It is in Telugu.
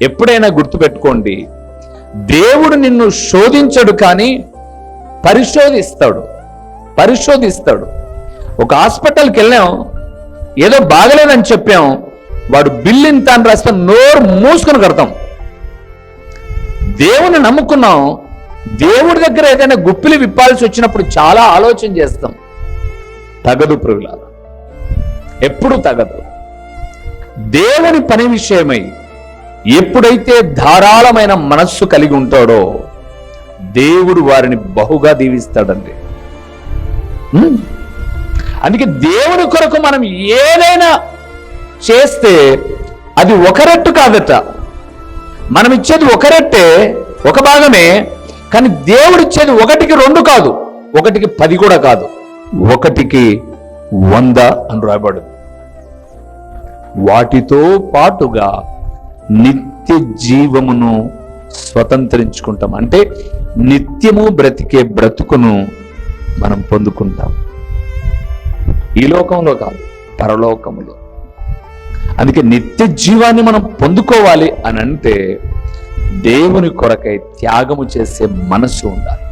ఎప్పుడైనా గుర్తుపెట్టుకోండి, దేవుడు నిన్ను శోధించడు కానీ పరిశోధిస్తాడు. ఒక హాస్పిటల్కి వెళ్ళాం, ఏదో బాగలేదని చెప్పాం, వాడు బిల్లు ఇంత అని రాస్తే నోరు మూసుకొని కడతాం. దేవుని నమ్ముకున్నాం, దేవుడి దగ్గర ఏదైనా గుప్పిలి విప్పాల్సి వచ్చినప్పుడు చాలా ఆలోచన చేస్తాం. తగదు ప్రియులారా, ఎప్పుడు తగదు. దేవుని పని విషయమై ఎప్పుడైతే ధారాళమైన మనస్సు కలిగి ఉంటాడో దేవుడు వారిని బహుగా దీవిస్తాడండి. అందుకే దేవుని కొరకు మనం ఏదైనా చేస్తే అది ఒక రెట్టు కాదట. మనం ఇచ్చేది ఒక రెట్టే, ఒక భాగమే, కానీ దేవుడిచ్చేది 1కి 2 కాదు, 1కి 10 కూడా కాదు, 1కి 100 అని రాయబడింది. వాటితో పాటుగా నిత్య జీవమును స్వతంత్రించుకుంటాం. అంటే నిత్యము బ్రతికే బ్రతుకును మనం పొందుకుంటాం. ఈ లోకంలో కాదు, పరలోకములో. అందుకే నిత్య జీవాన్ని మనం పొందుకోవాలి అని అంటే దేవుని కొరకై త్యాగము చేసే మనసు ఉండాలి.